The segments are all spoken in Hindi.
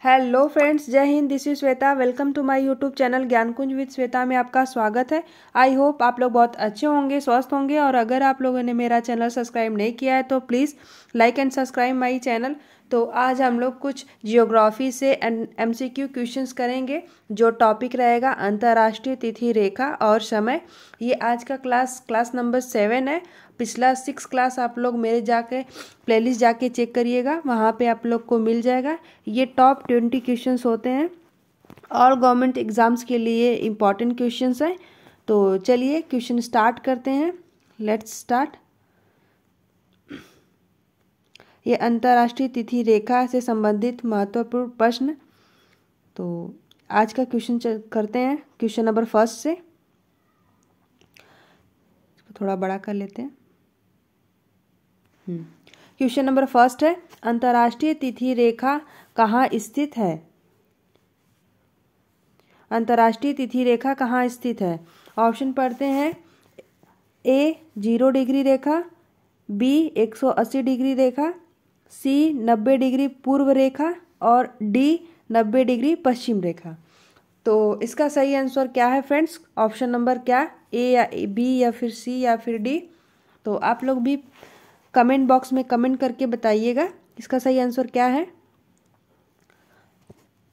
हेलो फ्रेंड्स, जय हिंद। This is Shweta. Welcome to my YouTube channel Gyankunj with Shweta में आपका स्वागत है। आई होप आप लोग बहुत अच्छे होंगे, स्वस्थ होंगे। और अगर आप लोगों ने मेरा चैनल सब्सक्राइब नहीं किया है तो please like and subscribe my channel. तो आज हम लोग कुछ जियोग्राफी से एमसीक्यू क्वेश्चंस करेंगे। जो टॉपिक रहेगा अंतर्राष्ट्रीय तिथि रेखा और समय। ये आज का क्लास नंबर 7 है। पिछला 6 क्लास आप लोग मेरे जाके प्लेलिस्ट जाके चेक करिएगा, वहाँ पे आप लोग को मिल जाएगा। ये टॉप 20 क्वेश्चंस होते हैं, ऑल गवर्नमेंट एग्जाम्स के लिए इम्पॉर्टेंट क्वेश्चंस हैं। तो चलिए क्वेश्चन स्टार्ट करते हैं। Let's start. ये अंतर्राष्ट्रीय तिथि रेखा से संबंधित महत्वपूर्ण प्रश्न। तो आज का क्वेश्चन करते हैं क्वेश्चन नंबर फर्स्ट से। इसको थोड़ा बड़ा कर लेते हैं। क्वेश्चन नंबर फर्स्ट है, अंतर्राष्ट्रीय तिथि रेखा कहाँ स्थित है? अंतर्राष्ट्रीय तिथि रेखा कहाँ स्थित है? ऑप्शन पढ़ते हैं। ए 0 डिग्री रेखा, बी 180 डिग्री रेखा, सी 90 डिग्री पूर्व रेखा और डी 90 डिग्री पश्चिम रेखा। तो इसका सही आंसर क्या है फ्रेंड्स? ऑप्शन नंबर क्या, ए या बी या फिर सी या फिर डी? तो आप लोग भी कमेंट बॉक्स में कमेंट करके बताइएगा इसका सही आंसर क्या है।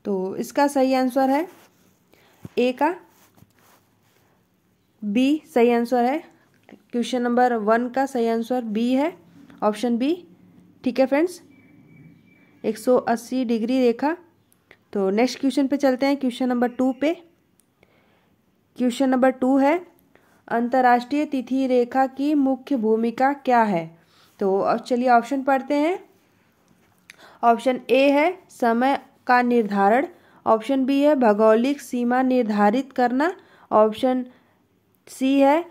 तो इसका सही आंसर है ए का बी सही आंसर है। क्वेश्चन नंबर 1 का सही आंसर बी है, ऑप्शन बी। ठीक है फ्रेंड्स, 180 डिग्री रेखा। तो नेक्स्ट क्वेश्चन पे चलते हैं, क्वेश्चन नंबर 2 पे। क्वेश्चन नंबर 2 है, अंतर्राष्ट्रीय तिथि रेखा की मुख्य भूमिका क्या है? तो चलिए ऑप्शन पढ़ते हैं। ऑप्शन ए है समय का निर्धारण, ऑप्शन बी है भौगोलिक सीमा निर्धारित करना, ऑप्शन सी है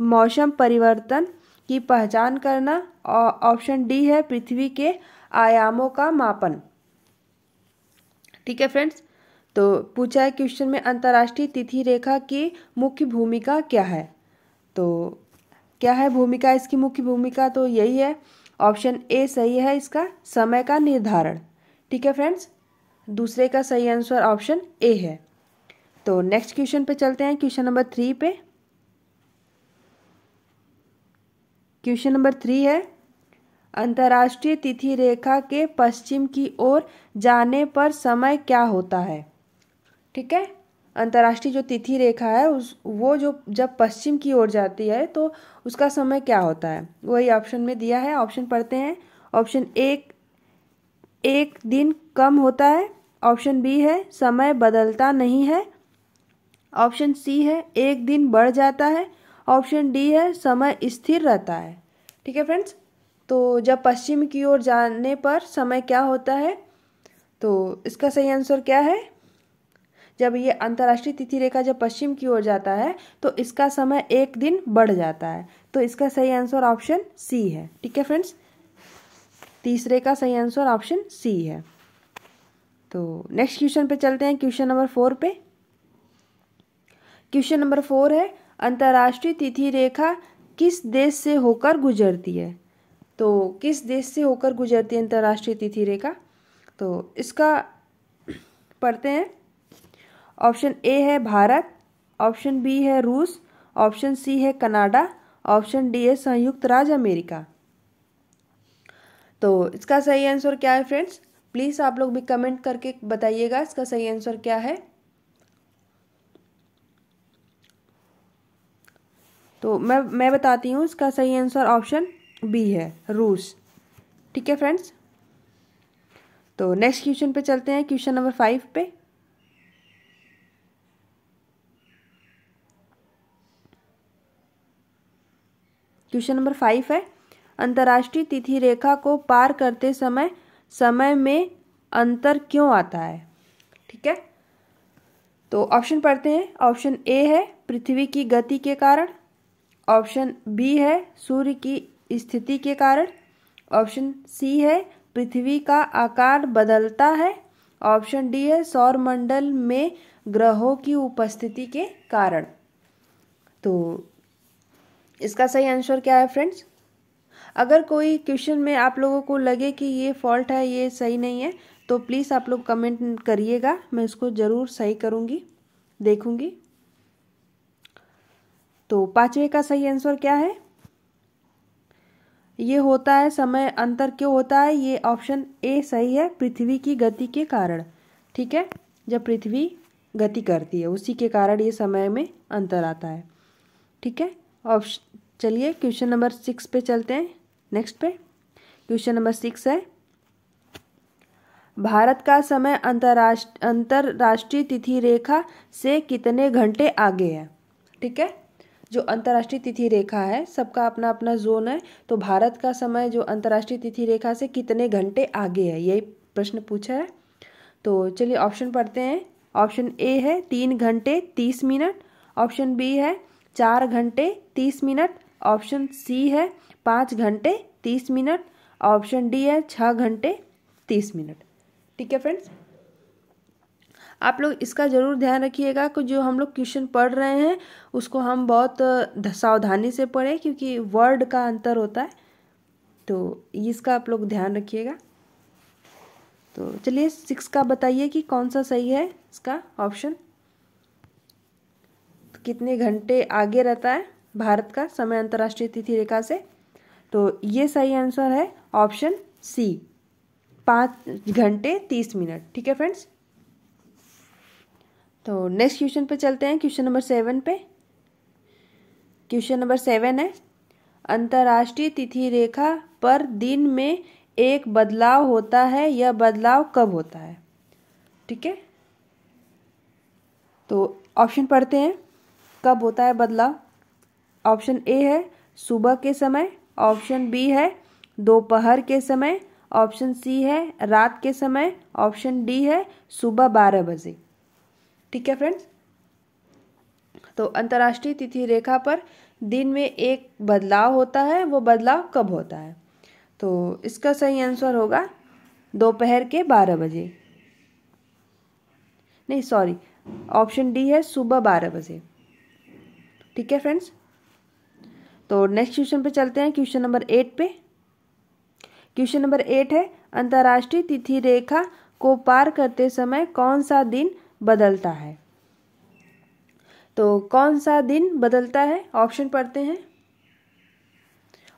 मौसम परिवर्तन की पहचान करना, और ऑप्शन डी है पृथ्वी के आयामों का मापन। ठीक है फ्रेंड्स, तो पूछा है क्वेश्चन में अंतर्राष्ट्रीय तिथि रेखा की मुख्य भूमिका क्या है? तो क्या है भूमिका इसकी? मुख्य भूमिका तो यही है, ऑप्शन ए सही है इसका, समय का निर्धारण। ठीक है फ्रेंड्स, दूसरे का सही आंसर ऑप्शन ए है। तो नेक्स्ट क्वेश्चन पे चलते हैं, क्वेश्चन नंबर 3 पे। क्वेश्चन नंबर 3 है, अंतर्राष्ट्रीय तिथि रेखा के पश्चिम की ओर जाने पर समय क्या होता है? ठीक है, अंतर्राष्ट्रीय जो तिथि रेखा है वो जो जब पश्चिम की ओर जाती है तो उसका समय क्या होता है? वही ऑप्शन में दिया है। ऑप्शन पढ़ते हैं। ऑप्शन एक दिन कम होता है, ऑप्शन बी है समय बदलता नहीं है, ऑप्शन सी है एक दिन बढ़ जाता है, ऑप्शन डी है समय स्थिर रहता है। ठीक है फ्रेंड्स, तो जब पश्चिम की ओर जाने पर समय क्या होता है? तो इसका सही आंसर क्या है? जब ये अंतर्राष्ट्रीय तिथि रेखा जब पश्चिम की ओर जाता है तो इसका समय एक दिन बढ़ जाता है। तो इसका सही आंसर ऑप्शन सी है। ठीक है फ्रेंड्स, तीसरे का सही आंसर ऑप्शन सी है। तो नेक्स्ट क्वेश्चन पे चलते हैं, क्वेश्चन नंबर 4 पे। क्वेश्चन नंबर 4 है, अंतर्राष्ट्रीय तिथि रेखा किस देश से होकर गुजरती है? तो किस देश से होकर गुजरती है अंतर्राष्ट्रीय तिथि रेखा? तो इसका पढ़ते हैं। ऑप्शन ए है भारत, ऑप्शन बी है रूस, ऑप्शन सी है कनाडा, ऑप्शन डी है संयुक्त राज्य अमेरिका। तो इसका सही आंसर क्या है फ्रेंड्स? प्लीज आप लोग भी कमेंट करके बताइएगा इसका सही आंसर क्या है। तो मैं बताती हूँ, इसका सही आंसर ऑप्शन बी है, रूस। ठीक है फ्रेंड्स, तो नेक्स्ट क्वेश्चन पे चलते हैं, क्वेश्चन नंबर 5 पे। क्वेश्चन नंबर 5 है, अंतर्राष्ट्रीय तिथि रेखा को पार करते समय समय में अंतर क्यों आता है? ठीक है, तो ऑप्शन पढ़ते हैं। ऑप्शन ए है पृथ्वी की गति के कारण, ऑप्शन बी है सूर्य की स्थिति के कारण, ऑप्शन सी है पृथ्वी का आकार बदलता है, ऑप्शन डी है सौरमंडल में ग्रहों की उपस्थिति के कारण। तो इसका सही आंसर क्या है फ्रेंड्स? अगर कोई क्वेश्चन में आप लोगों को लगे कि ये फॉल्ट है, ये सही नहीं है, तो प्लीज़ आप लोग कमेंट करिएगा, मैं इसको ज़रूर सही करूँगी, देखूँगी। तो 5वें का सही आंसर क्या है? ये होता है, समय अंतर क्यों होता है? ये ऑप्शन ए सही है, पृथ्वी की गति के कारण। ठीक है, जब पृथ्वी गति करती है उसी के कारण ये समय में अंतर आता है। ठीक है, ऑप्शन, चलिए क्वेश्चन नंबर 6 पे चलते हैं, नेक्स्ट पे। क्वेश्चन नंबर 6 है, भारत का समय अंतरराष्ट्रीय तिथि रेखा से कितने घंटे आगे है? ठीक है, जो अंतर्राष्ट्रीय तिथि रेखा है, सबका अपना अपना जोन है, तो भारत का समय जो अंतर्राष्ट्रीय तिथि रेखा से कितने घंटे आगे है, यही प्रश्न पूछा है। तो चलिए ऑप्शन पढ़ते हैं। ऑप्शन ए है 3 घंटे 30 मिनट, ऑप्शन बी है 4 घंटे 30 मिनट, ऑप्शन सी है 5 घंटे 30 मिनट, ऑप्शन डी है 6 घंटे 30 मिनट। ठीक है फ्रेंड्स, आप लोग इसका ज़रूर ध्यान रखिएगा कि जो हम लोग क्वेश्चन पढ़ रहे हैं उसको हम बहुत सावधानी से पढ़ें, क्योंकि वर्ड का अंतर होता है, तो इसका आप लोग ध्यान रखिएगा। तो चलिए 6 का बताइए कि कौन सा सही है इसका ऑप्शन, तो कितने घंटे आगे रहता है भारत का समय अंतर्राष्ट्रीय तिथि रेखा से? तो ये सही आंसर है ऑप्शन सी, 5 घंटे 30 मिनट। ठीक है फ्रेंड्स, तो नेक्स्ट क्वेश्चन पे चलते हैं, क्वेश्चन नंबर 7 पे। क्वेश्चन नंबर 7 है, अंतर्राष्ट्रीय तिथि रेखा पर दिन में एक बदलाव होता है, यह बदलाव कब होता है? ठीक है, तो ऑप्शन पढ़ते हैं, कब होता है बदलाव। ऑप्शन ए है सुबह के समय, ऑप्शन बी है दोपहर के समय, ऑप्शन सी है रात के समय, ऑप्शन डी है सुबह 12 बजे। ठीक है फ्रेंड्स, तो अंतर्राष्ट्रीय तिथि रेखा पर दिन में एक बदलाव होता है, वो बदलाव कब होता है? तो इसका सही आंसर होगा दोपहर के 12 बजे, नहीं सॉरी, ऑप्शन डी है सुबह 12 बजे। ठीक है फ्रेंड्स, तो नेक्स्ट क्वेश्चन पे चलते हैं, क्वेश्चन नंबर 8 पे। क्वेश्चन नंबर 8 है, अंतर्राष्ट्रीय तिथि रेखा को पार करते समय कौन सा दिन बदलता है? तो कौन सा दिन बदलता है, ऑप्शन पढ़ते हैं।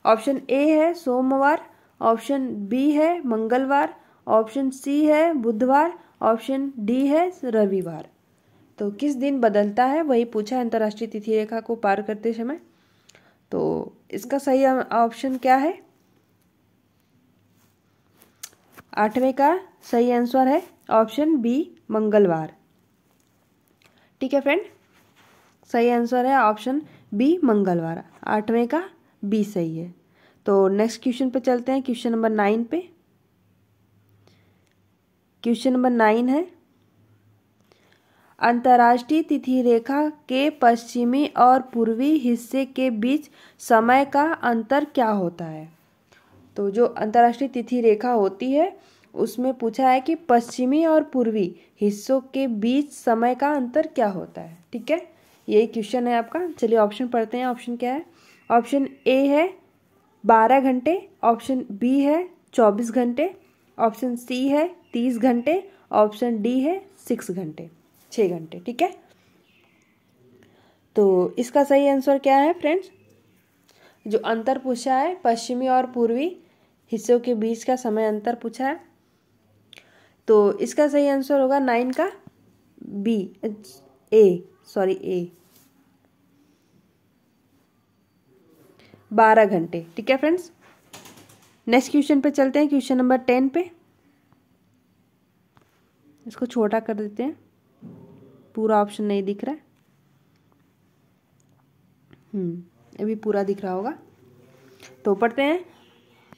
ऑप्शन ए है सोमवार, ऑप्शन बी है मंगलवार, ऑप्शन सी है बुधवार, ऑप्शन डी है रविवार। तो किस दिन बदलता है वही पूछा है अंतर्राष्ट्रीय तिथि रेखा को पार करते समय। तो इसका सही ऑप्शन क्या है? 8वें का सही आंसर है ऑप्शन बी मंगलवार। ठीक है फ्रेंड, सही आंसर है ऑप्शन बी मंगलवार, 8वें का बी सही है। तो नेक्स्ट क्वेश्चन पे चलते हैं, क्वेश्चन नंबर 9 पे। क्वेश्चन नंबर 9 है, अंतर्राष्ट्रीय तिथि रेखा के पश्चिमी और पूर्वी हिस्से के बीच समय का अंतर क्या होता है? तो जो अंतर्राष्ट्रीय तिथि रेखा होती है उसमें पूछा है कि पश्चिमी और पूर्वी हिस्सों के बीच समय का अंतर क्या होता है। ठीक है, यही क्वेश्चन है आपका। चलिए ऑप्शन पढ़ते हैं, ऑप्शन क्या है। ऑप्शन ए है 12 घंटे, ऑप्शन बी है 24 घंटे, ऑप्शन सी है 30 घंटे, ऑप्शन डी है 6 घंटे, 6 घंटे। ठीक है, तो इसका सही आंसर क्या है फ्रेंड्स? जो अंतर पूछा है पश्चिमी और पूर्वी हिस्सों के बीच का समय अंतर पूछा है, तो इसका सही आंसर होगा 9 का बी, ए 12 घंटे। ठीक है फ्रेंड्स, नेक्स्ट क्वेश्चन पे चलते हैं, क्वेश्चन नंबर 10 पे। इसको छोटा कर देते हैं, पूरा ऑप्शन नहीं दिख रहा है। अभी पूरा दिख रहा होगा। तो पढ़ते हैं,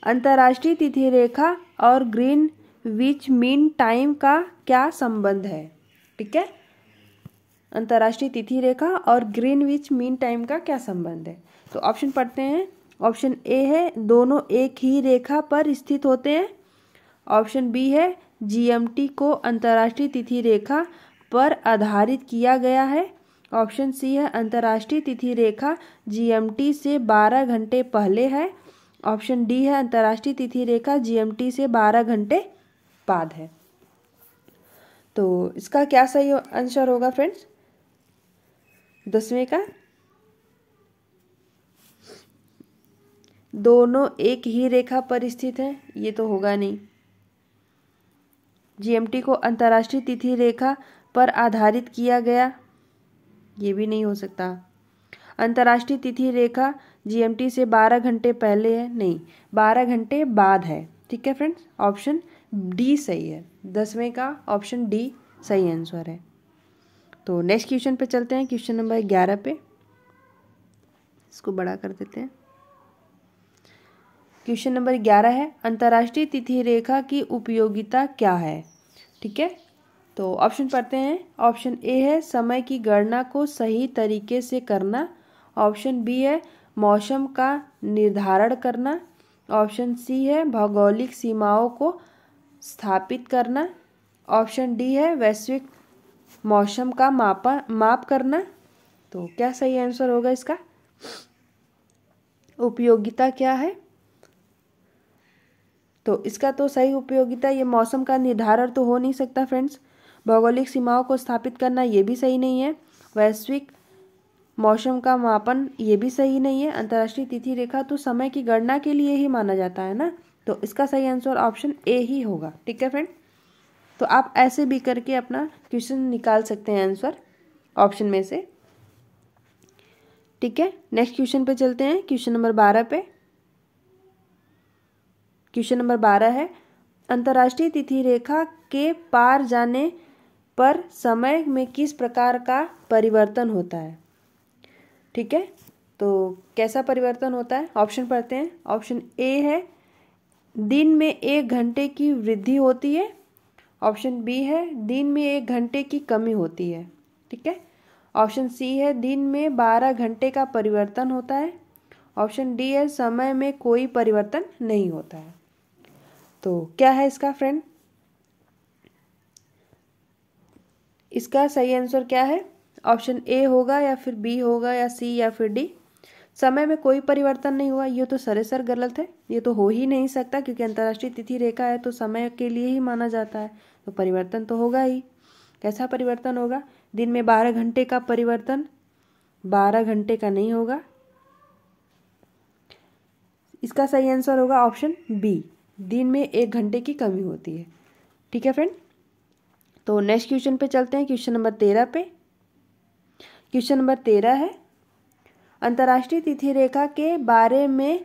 अंतर्राष्ट्रीय तिथि रेखा और ग्रीनविच मीन टाइम का क्या संबंध है? ठीक है, अंतर्राष्ट्रीय तिथि रेखा और ग्रीनविच मीन टाइम का क्या संबंध है? तो ऑप्शन पढ़ते हैं। ऑप्शन ए है दोनों एक ही रेखा पर स्थित होते हैं, ऑप्शन बी है जीएमटी को अंतर्राष्ट्रीय तिथि रेखा पर आधारित किया गया है, ऑप्शन सी है अंतर्राष्ट्रीय तिथि रेखा जीएमटी से 12 घंटे पहले है, ऑप्शन डी है अंतर्राष्ट्रीय तिथि रेखा जीएमटी से 12 घंटे बाद है। तो इसका क्या सही आंसर होगा फ्रेंड्स 10वें का? दोनों एक ही रेखा पर स्थित है, ये तो होगा नहीं। जीएमटी को अंतर्राष्ट्रीय तिथि रेखा पर आधारित किया गया, ये भी नहीं हो सकता। अंतर्राष्ट्रीय तिथि रेखा जीएमटी से 12 घंटे पहले है, नहीं 12 घंटे बाद है। ठीक है फ्रेंड्स, ऑप्शन डी सही है। 10वें का ऑप्शन डी सही आंसर है। तो नेक्स्ट क्वेश्चन पे चलते हैं, क्वेश्चन नंबर 11 पे। इसको बड़ा कर देते हैं। क्वेश्चन नंबर 11 है अंतर्राष्ट्रीय तिथि रेखा की उपयोगिता क्या है? ठीक है, तो ऑप्शन पढ़ते हैं। ऑप्शन ए है समय की गणना को सही तरीके से करना। ऑप्शन बी है मौसम का निर्धारण करना। ऑप्शन सी है भौगोलिक सीमाओं को स्थापित करना। ऑप्शन डी है वैश्विक मौसम का माप करना। तो क्या सही आंसर होगा इसका? उपयोगिता क्या है? तो इसका तो सही उपयोगिता ये मौसम का निर्धारण तो हो नहीं सकता फ्रेंड्स। भौगोलिक सीमाओं को स्थापित करना ये भी सही नहीं है। वैश्विक मौसम का मापन ये भी सही नहीं है। अंतर्राष्ट्रीय तिथि रेखा तो समय की गणना के लिए ही माना जाता है ना, तो इसका सही आंसर ऑप्शन ए ही होगा। ठीक है फ्रेंड, तो आप ऐसे भी करके अपना क्वेश्चन निकाल सकते हैं आंसर ऑप्शन में से। ठीक है, नेक्स्ट क्वेश्चन पे चलते हैं, क्वेश्चन नंबर 12 पे। क्वेश्चन नंबर 12 है अंतर्राष्ट्रीय तिथि रेखा के पार जाने पर समय में किस प्रकार का परिवर्तन होता है? ठीक है, तो कैसा परिवर्तन होता है? ऑप्शन पढ़ते हैं। ऑप्शन ए है दिन में 1 घंटे की वृद्धि होती है। ऑप्शन बी है दिन में 1 घंटे की कमी होती है। ठीक है, ऑप्शन सी है दिन में 12 घंटे का परिवर्तन होता है। ऑप्शन डी है समय में कोई परिवर्तन नहीं होता है। तो क्या है इसका फ्रेंड? इसका सही आंसर क्या है? ऑप्शन ए होगा या फिर बी होगा या सी या फिर डी? समय में कोई परिवर्तन नहीं हुआ, ये तो सरासर गलत है। ये तो हो ही नहीं सकता क्योंकि अंतर्राष्ट्रीय तिथि रेखा है तो समय के लिए ही माना जाता है, तो परिवर्तन तो होगा ही। कैसा परिवर्तन होगा? दिन में 12 घंटे का परिवर्तन 12 घंटे का नहीं होगा। इसका सही आंसर होगा ऑप्शन बी, दिन में 1 घंटे की कमी होती है। ठीक है फ्रेंड, तो नेक्स्ट क्वेश्चन पे चलते हैं, क्वेश्चन नंबर 13 पे। क्वेश्चन नंबर 13 है अंतर्राष्ट्रीय तिथि रेखा के बारे में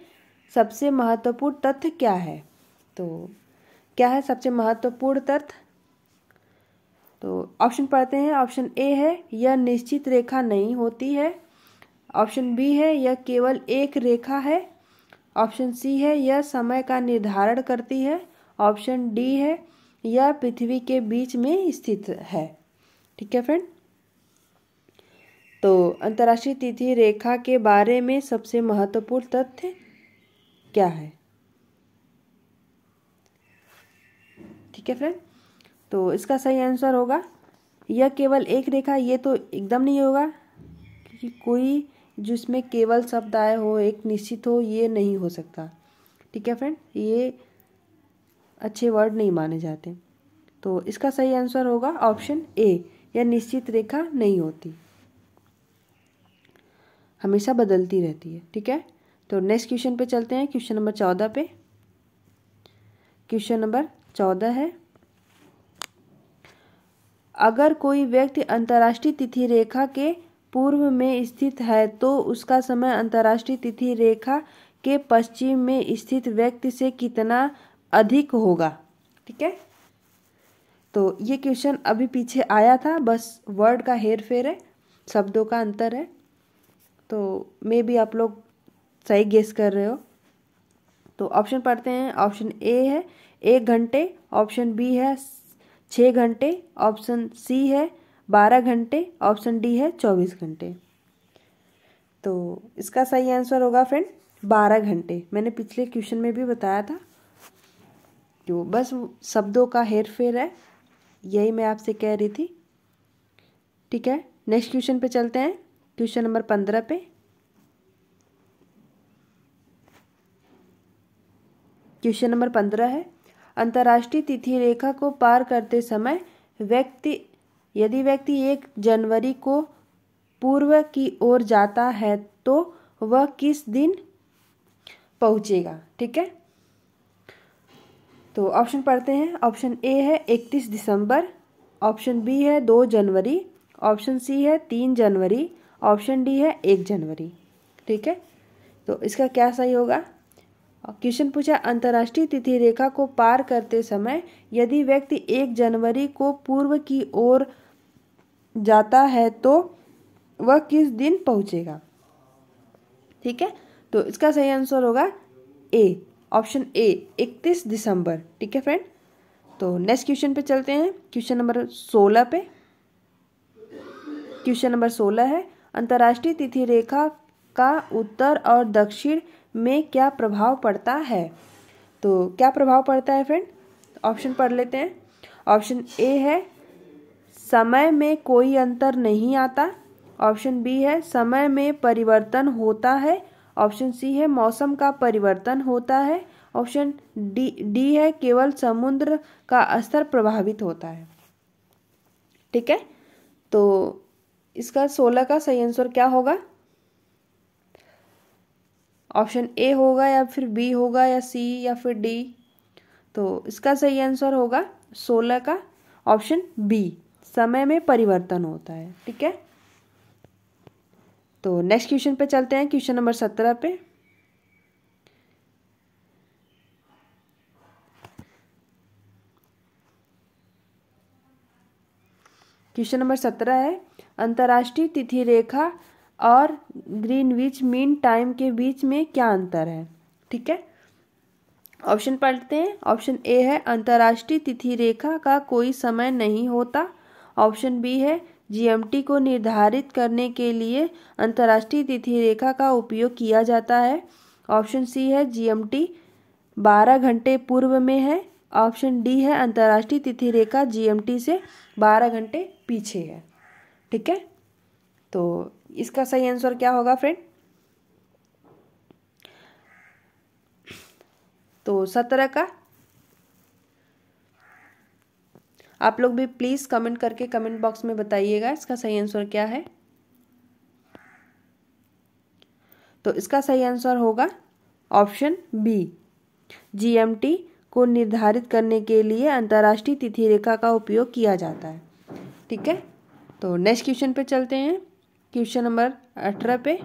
सबसे महत्वपूर्ण तथ्य क्या है? तो क्या है सबसे महत्वपूर्ण तथ्य? तो ऑप्शन पढ़ते हैं। ऑप्शन ए है यह निश्चित रेखा नहीं होती है। ऑप्शन बी है यह केवल एक रेखा है। ऑप्शन सी है यह समय का निर्धारण करती है। ऑप्शन डी है यह पृथ्वी के बीच में स्थित है। ठीक है फ्रेंड, तो अंतर्राष्ट्रीय तिथि रेखा के बारे में सबसे महत्वपूर्ण तथ्य क्या है? ठीक है फ्रेंड, तो इसका सही आंसर होगा यह केवल एक रेखा। ये तो एकदम नहीं होगा क्योंकि कोई जिसमें केवल शब्द आए हो, एक निश्चित हो, ये नहीं हो सकता। ठीक है फ्रेंड, ये अच्छे वर्ड नहीं माने जाते। तो इसका सही आंसर होगा ऑप्शन ए, यह निश्चित रेखा नहीं होती, हमेशा बदलती रहती है। ठीक है, तो नेक्स्ट क्वेश्चन पे चलते हैं, क्वेश्चन नंबर 14 पे। क्वेश्चन नंबर 14 है अगर कोई व्यक्ति अंतर्राष्ट्रीय तिथि रेखा के पूर्व में स्थित है तो उसका समय अंतर्राष्ट्रीय तिथि रेखा के पश्चिम में स्थित व्यक्ति से कितना अधिक होगा? ठीक है, तो ये क्वेश्चन अभी पीछे आया था, बस वर्ड का हेर फेर है, शब्दों का अंतर है, तो मे भी आप लोग सही गेस कर रहे हो। तो ऑप्शन पढ़ते हैं। ऑप्शन ए है 1 घंटे। ऑप्शन बी है 6 घंटे। ऑप्शन सी है 12 घंटे। ऑप्शन डी है 24 घंटे। तो इसका सही आंसर होगा फ्रेंड 12 घंटे। मैंने पिछले क्वेश्चन में भी बताया था, जो बस शब्दों का हेर फेर है, यही मैं आपसे कह रही थी। ठीक है, नेक्स्ट क्वेश्चन पे चलते हैं, क्वेश्चन नंबर 15 पे। क्वेश्चन नंबर 15 है, अंतर्राष्ट्रीय तिथि रेखा को पार करते समय यदि व्यक्ति 1 जनवरी को पूर्व की ओर जाता है तो वह किस दिन पहुंचेगा। ठीक है, तो ऑप्शन पढ़ते हैं। ऑप्शन ए है 31 दिसंबर, ऑप्शन बी है 2 जनवरी, ऑप्शन सी है 3 जनवरी, ऑप्शन डी है 1 जनवरी। ठीक है, तो इसका क्या सही होगा। क्वेश्चन पूछा, अंतर्राष्ट्रीय तिथि रेखा को पार करते समय यदि व्यक्ति 1 जनवरी को पूर्व की ओर जाता है तो वह किस दिन पहुंचेगा। ठीक है, तो इसका सही आंसर होगा ए, ऑप्शन ए 31 दिसंबर। ठीक है फ्रेंड, तो नेक्स्ट क्वेश्चन पे चलते हैं, क्वेश्चन नंबर 16 पे। क्वेश्चन नंबर 16 है, अंतर्राष्ट्रीय तिथि रेखा का उत्तर और दक्षिण में क्या प्रभाव पड़ता है। तो क्या प्रभाव पड़ता है फ्रेंड, ऑप्शन पढ़ लेते हैं। ऑप्शन ए है समय में कोई अंतर नहीं आता, ऑप्शन बी है समय में परिवर्तन होता है, ऑप्शन सी है मौसम का परिवर्तन होता है, ऑप्शन डी है केवल समुद्र का स्तर प्रभावित होता है। ठीक है, तो इसका 16 का सही आंसर क्या होगा। ऑप्शन ए होगा या फिर बी होगा या सी या फिर डी। तो इसका सही आंसर होगा 16 का ऑप्शन बी, समय में परिवर्तन होता है। ठीक है, तो नेक्स्ट क्वेश्चन पे चलते हैं, क्वेश्चन नंबर 17 पे। क्वेश्चन नंबर 17 है, अंतर्राष्ट्रीय तिथि रेखा और ग्रीनविच मीन टाइम के बीच में क्या अंतर है। ठीक है, ऑप्शन पढ़ते हैं। ऑप्शन ए है अंतर्राष्ट्रीय तिथि रेखा का कोई समय नहीं होता, ऑप्शन बी है जीएमटी को निर्धारित करने के लिए अंतर्राष्ट्रीय तिथि रेखा का उपयोग किया जाता है, ऑप्शन सी है जीएमटी 12 घंटे पूर्व में है, ऑप्शन डी है अंतर्राष्ट्रीय तिथि रेखा जीएमटी से 12 घंटे पीछे है। ठीक है, तो इसका सही आंसर क्या होगा फ्रेंड। तो 17 का आप लोग भी प्लीज कमेंट करके कमेंट बॉक्स में बताइएगा इसका सही आंसर क्या है। तो इसका सही आंसर होगा ऑप्शन बी, जीएमटी को निर्धारित करने के लिए अंतर्राष्ट्रीय तिथि रेखा का उपयोग किया जाता है। ठीक है, तो नेक्स्ट क्वेश्चन पे चलते हैं, क्वेश्चन नंबर 18 पे।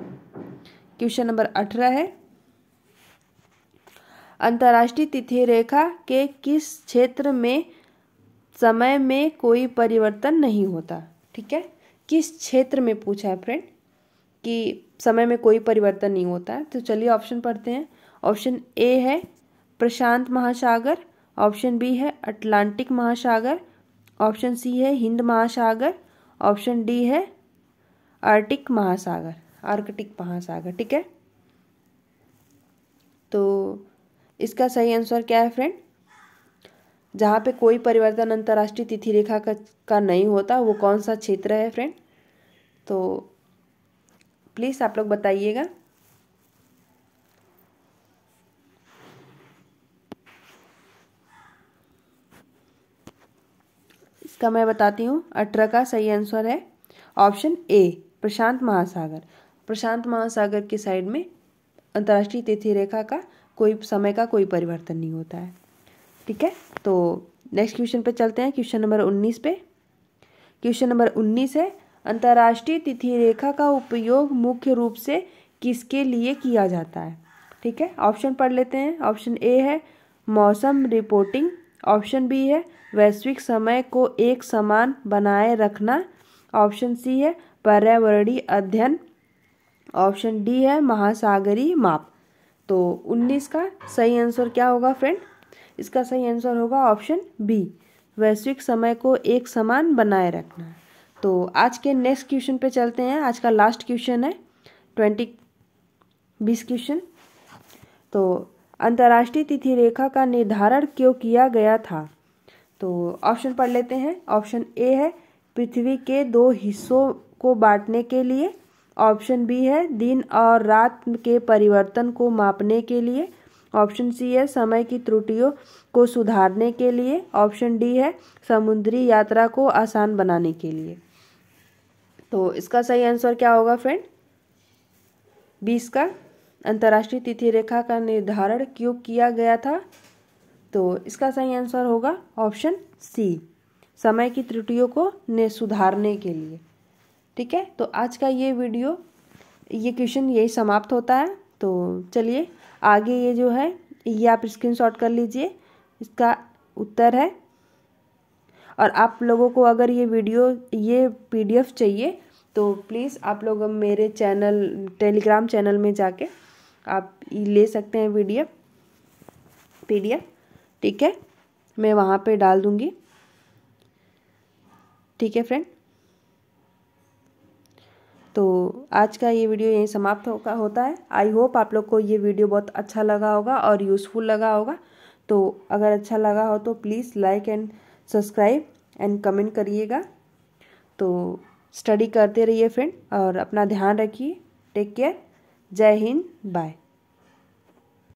क्वेश्चन नंबर 18 है, अंतर्राष्ट्रीय तिथि रेखा के किस क्षेत्र में समय में कोई परिवर्तन नहीं होता। ठीक है, किस क्षेत्र में पूछा है फ्रेंड कि समय में कोई परिवर्तन नहीं होता है। तो चलिए ऑप्शन पढ़ते हैं। ऑप्शन ए है प्रशांत महासागर, ऑप्शन बी है अटलांटिक महासागर, ऑप्शन सी है हिंद महासागर, ऑप्शन डी है आर्कटिक महासागर। ठीक है, तो इसका सही आंसर क्या है फ्रेंड, जहाँ पे कोई परिवर्तन अंतर्राष्ट्रीय तिथि रेखा का नहीं होता वो कौन सा क्षेत्र है फ्रेंड। तो प्लीज़ आप लोग बताइएगा। इसका मैं बताती हूँ, 18 का सही आंसर है ऑप्शन ए, प्रशांत महासागर। प्रशांत महासागर के साइड में अंतर्राष्ट्रीय तिथि रेखा का कोई समय का कोई परिवर्तन नहीं होता है। ठीक है, तो नेक्स्ट क्वेश्चन पे चलते हैं, क्वेश्चन नंबर 19 पे। क्वेश्चन नंबर 19 है, अंतर्राष्ट्रीय तिथि रेखा का उपयोग मुख्य रूप से किसके लिए किया जाता है। ठीक है, ऑप्शन पढ़ लेते हैं। ऑप्शन ए है मौसम रिपोर्टिंग, ऑप्शन बी है वैश्विक समय को एक समान बनाए रखना, ऑप्शन सी है पर्यावरणीय अध्ययन, ऑप्शन डी है महासागरीय माप। तो 19 का सही आंसर क्या होगा फ्रेंड, इसका सही आंसर होगा ऑप्शन बी, वैश्विक समय को एक समान बनाए रखना। तो आज के नेक्स्ट क्वेश्चन पे चलते हैं। आज का लास्ट क्वेश्चन है 20 क्वेश्चन। तो अंतर्राष्ट्रीय तिथि रेखा का निर्धारण क्यों किया गया था। तो ऑप्शन पढ़ लेते हैं। ऑप्शन ए है पृथ्वी के 2 हिस्सों को बांटने के लिए, ऑप्शन बी है दिन और रात के परिवर्तन को मापने के लिए, ऑप्शन सी है समय की त्रुटियों को सुधारने के लिए। ऑप्शन डी है समुद्री यात्रा को आसान बनाने के लिए। तो इसका सही आंसर क्या होगा फ्रेंड? 20 का अंतर्राष्ट्रीय तिथि रेखा का निर्धारण क्यों किया गया था? तो इसका सही आंसर होगा ऑप्शन सी, समय की त्रुटियों को सुधारने के लिए। ठीक है, तो आज का ये वीडियो, ये क्वेश्चन यही समाप्त होता है। तो चलिए आगे ये जो है ये आप स्क्रीनशॉट कर लीजिए, इसका उत्तर है। और आप लोगों को अगर ये वीडियो, ये PDF चाहिए तो प्लीज़ आप लोग मेरे चैनल, टेलीग्राम चैनल में जाके आप ले सकते हैं PDF। ठीक है, मैं वहाँ पे डाल दूँगी। ठीक है फ्रेंड, तो आज का ये वीडियो यहीं समाप्त होता है। आई होप आप लोग को ये वीडियो बहुत अच्छा लगा होगा और यूज़फुल लगा होगा। तो अगर अच्छा लगा हो तो please like and subscribe and comment करिएगा। तो स्टडी करते रहिए फ्रेंड और अपना ध्यान रखिए। Take care. जय हिंद, बाय।